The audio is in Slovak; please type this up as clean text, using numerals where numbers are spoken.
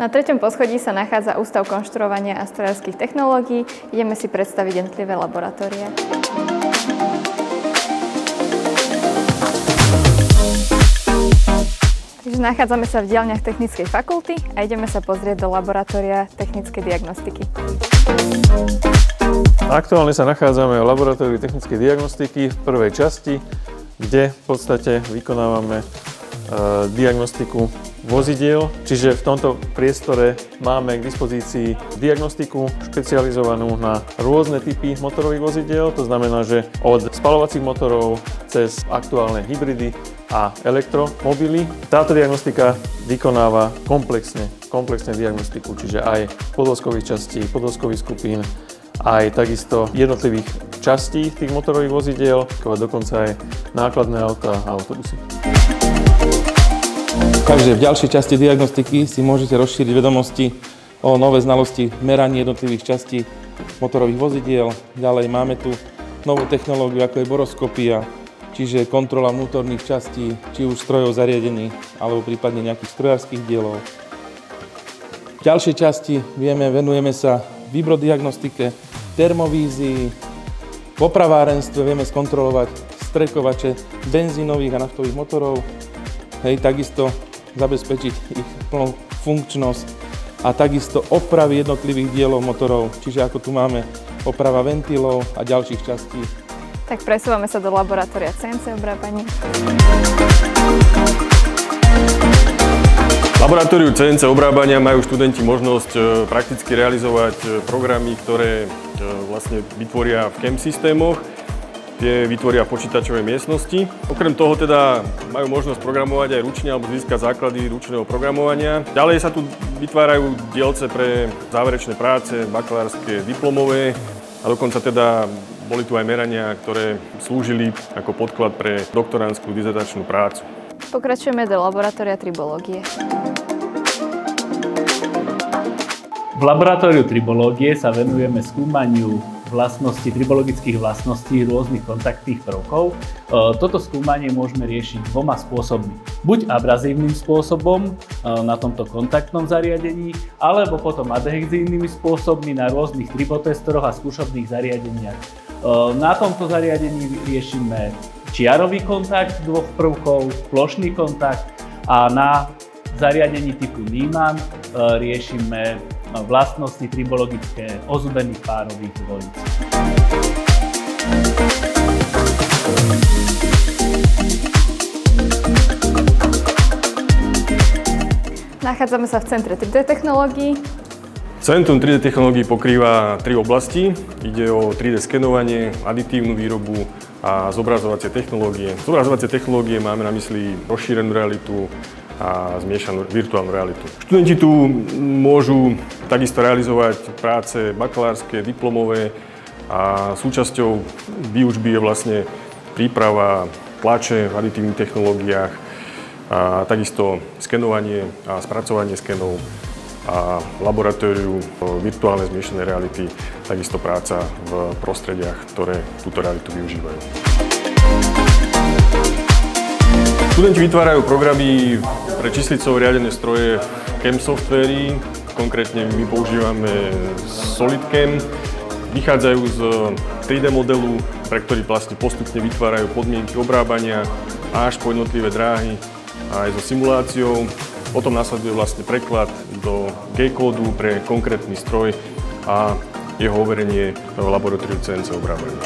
Na 3. poschodí sa nachádza Ústav konštruovania a strojárskych technológií. Ideme si predstaviť jednotlivé laboratórie. Takže nachádzame sa v diaľniach Technickej fakulty a ideme sa pozrieť do laboratória technickej diagnostiky. Aktuálne sa nachádzame v laboratóriu technickej diagnostiky v prvej časti, kde v podstate vykonávame diagnostiku vozidiel, čiže v tomto priestore máme k dispozícii diagnostiku špecializovanú na rôzne typy motorových vozidiel, to znamená, že od spaľovacích motorov cez aktuálne hybridy a elektromobily. Táto diagnostika vykonáva komplexne diagnostiku, čiže aj podvozkových častí, podvozkových skupín, aj takisto jednotlivých častí tých motorových vozidiel, dokonca aj nákladné autá a autobusy. Takže v ďalšej časti diagnostiky si môžete rozšíriť vedomosti o nové znalosti meraní jednotlivých častí motorových vozidiel. Ďalej máme tu novú technológiu, ako je boroskopia, čiže kontrola vnútorných častí, či už strojov, zariadení, alebo prípadne nejakých strojárskych dielov. V ďalšej časti venujeme sa vibrodiagnostike, termovízii, v opravárenstve vieme skontrolovať strekovače benzínových a naftových motorov, takisto zabezpečiť ich plnú funkčnosť a takisto opravy jednotlivých dielov motorov, čiže ako tu máme oprava ventilov a ďalších častí. Tak presúvame sa do laboratória CNC obrábania. V laboratóriu CNC obrábania majú študenti možnosť prakticky realizovať programy, ktoré vlastne vytvoria v CAM systémoch. Tie vytvoria v počítačovej miestnosti. Okrem toho teda majú možnosť programovať aj ručne alebo získať základy ručného programovania. Ďalej sa tu vytvárajú dielce pre záverečné práce, bakalárske, diplomové a dokonca teda boli tu aj merania, ktoré slúžili ako podklad pre doktorandskú dizertačnú prácu. Pokračujeme do laboratória tribológie. V laboratóriu tribológie sa venujeme skúmaniu tribologických vlastností rôznych kontaktných prvkov. Toto skúmanie môžeme riešiť dvoma spôsobmi. Buď abrazívnym spôsobom na tomto kontaktnom zariadení, alebo potom adhezívnymi spôsobmi na rôznych tribotestoroch a skúšobných zariadeniach. Na tomto zariadení riešime čiarový kontakt dvoch prvkov, plošný kontakt a na zariadení typu Niemann riešime vlastnosti tribologické ozubených párových dvojíc. Nachádzame sa v Centre 3D technológií. Centrum 3D technológií pokrýva 3 oblasti. Ide o 3D skenovanie, aditívnu výrobu a zobrazovacie technológie. Zobrazovacie technológie máme na mysli rozšírenú realitu a zmiešanú virtuálnu realitu. Študenti tu môžu takisto realizovať práce bakalárske, diplomové a súčasťou výučby je vlastne príprava tlače v aditívnych technológiách a takisto skenovanie a spracovanie skenov a laboratóriu virtuálnej zmiešanej reality, takisto práca v prostrediach, ktoré túto realitu využívajú. Študenti vytvárajú programy pre číslicové riadené stroje v CAM softveri, konkrétne my používame SolidCAM. Vychádzajú z 3D modelu, pre ktorý vlastne postupne vytvárajú podmienky obrábania až po jednotlivé dráhy a aj so simuláciou. Potom nasleduje vlastne preklad do G-kódu pre konkrétny stroj a jeho overenie v laboratóriu CNC obrábania.